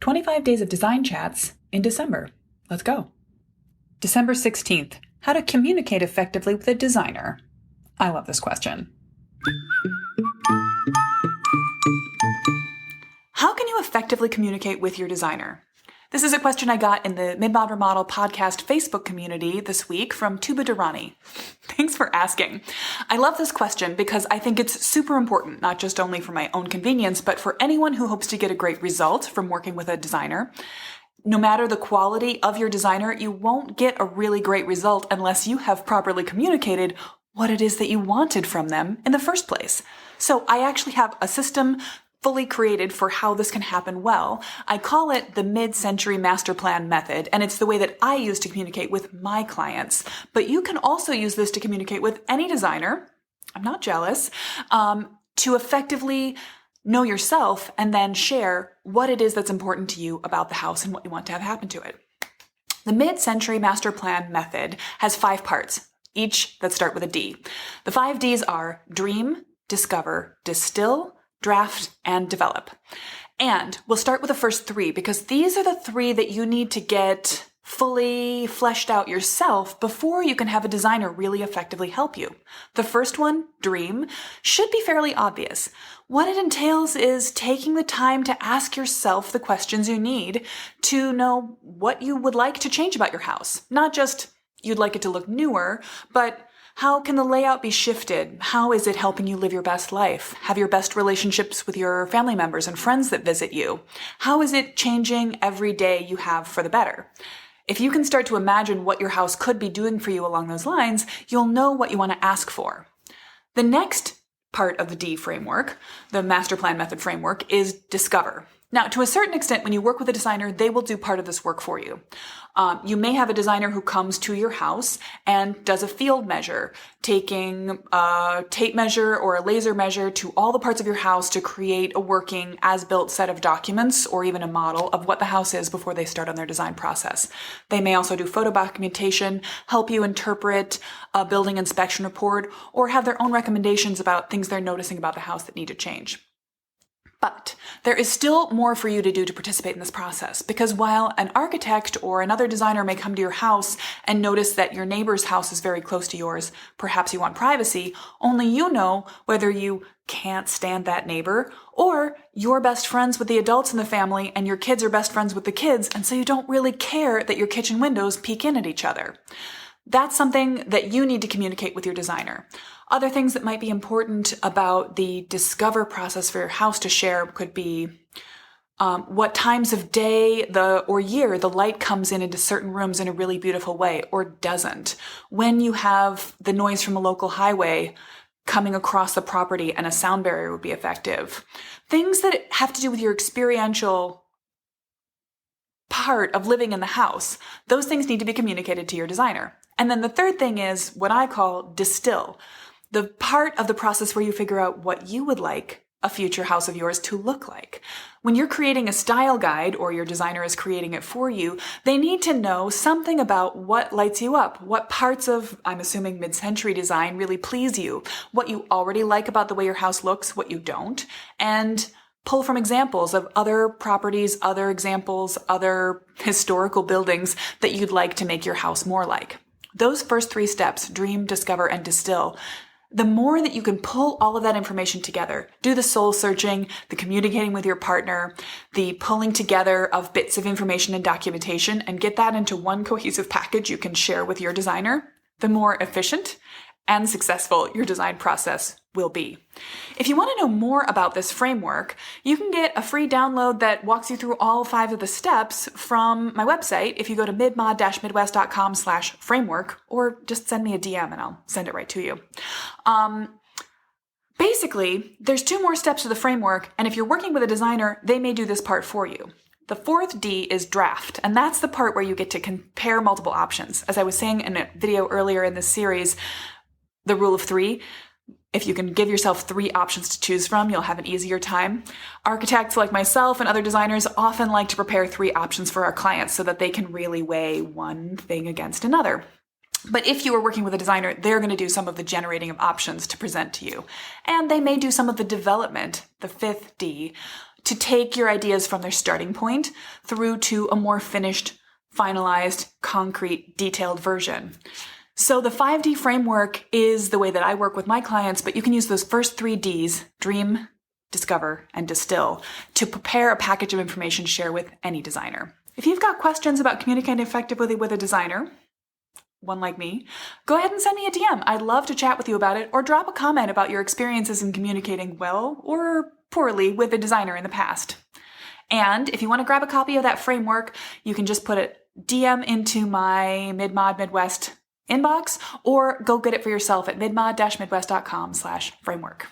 25 days of design chats in December. Let's go. December 16th, how to communicate effectively with a designer. I love this question. How can you effectively communicate with your designer? This is a question I got in the Mid-Mod Remodel podcast Facebook community this week from Tuba Durrani. Thanks for asking. I love this question because I think it's super important, not just only for my own convenience, but for anyone who hopes to get a great result from working with a designer. No matter the quality of your designer, you won't get a really great result unless you have properly communicated what it is that you wanted from them in the first place. So I actually have a system fully created for how this can happen well. I call it the mid-century master plan method, and it's the way that I use to communicate with my clients. But you can also use this to communicate with any designer, I'm not jealous, to effectively know yourself and then share what it is that's important to you about the house and what you want to have happen to it. The mid-century master plan method has 5 parts, each that start with a D. The 5 Ds are dream, discover, distill, draft, and develop. And we'll start with the first 3 because these are the 3 that you need to get fully fleshed out yourself before you can have a designer really effectively help you. The first one, dream, should be fairly obvious. What it entails is taking the time to ask yourself the questions you need to know what you would like to change about your house. Not just you'd like it to look newer, but how can the layout be shifted? How is it helping you live your best life? Have your best relationships with your family members and friends that visit you? How is it changing every day you have for the better? If you can start to imagine what your house could be doing for you along those lines, you'll know what you want to ask for. The next part of the D framework, the master plan method framework, is discover. Now, to a certain extent, when you work with a designer, they will do part of this work for you. You may have a designer who comes to your house and does a field measure, taking a tape measure or a laser measure to all the parts of your house to create a working as-built set of documents or even a model of what the house is before they start on their design process. They may also do photo documentation, help you interpret a building inspection report, or have their own recommendations about things they're noticing about the house that need to change. But there is still more for you to do to participate in this process, because while an architect or another designer may come to your house and notice that your neighbor's house is very close to yours, perhaps you want privacy, only you know whether you can't stand that neighbor or you're best friends with the adults in the family and your kids are best friends with the kids, and so you don't really care that your kitchen windows peek in at each other. That's something that you need to communicate with your designer. Other things that might be important about the discover process for your house to share could be what times of day or year the light comes in into certain rooms in a really beautiful way or doesn't. When you have the noise from a local highway coming across the property and a sound barrier would be effective. Things that have to do with your experiential part of living in the house, those things need to be communicated to your designer. And then the third thing is what I call distill, the part of the process where you figure out what you would like a future house of yours to look like. When you're creating a style guide or your designer is creating it for you, they need to know something about what lights you up, what parts of, I'm assuming, mid-century design really please you, what you already like about the way your house looks, what you don't, and pull from examples of other properties, other examples, other historical buildings that you'd like to make your house more like. Those first 3 steps, dream, discover, and distill, the more that you can pull all of that information together, do the soul searching, the communicating with your partner, the pulling together of bits of information and documentation, and get that into one cohesive package you can share with your designer, the more efficient and successful your design process will be. If you want to know more about this framework, you can get a free download that walks you through all 5 of the steps from my website if you go to midmod-midwest.com/framework, or just send me a DM and I'll send it right to you. Basically, there's 2 more steps to the framework, and if you're working with a designer, they may do this part for you. The 4th D is draft, and that's the part where you get to compare multiple options. As I was saying in a video earlier in this series, the rule of 3, if you can give yourself 3 options to choose from, you'll have an easier time. Architects like myself and other designers often like to prepare 3 options for our clients so that they can really weigh one thing against another. But if you are working with a designer, they're going to do some of the generating of options to present to you. And they may do some of the development, the 5th D, to take your ideas from their starting point through to a more finished, finalized, concrete, detailed version. So the 5D framework is the way that I work with my clients, but you can use those first 3 Ds, dream, discover, and distill, to prepare a package of information to share with any designer. If you've got questions about communicating effectively with a designer, one like me, go ahead and send me a DM. I'd love to chat with you about it, or drop a comment about your experiences in communicating well or poorly with a designer in the past. And if you want to grab a copy of that framework, you can just put a DM into my Midmod Midwest inbox, or go get it for yourself at midmod-midwest.com/framework.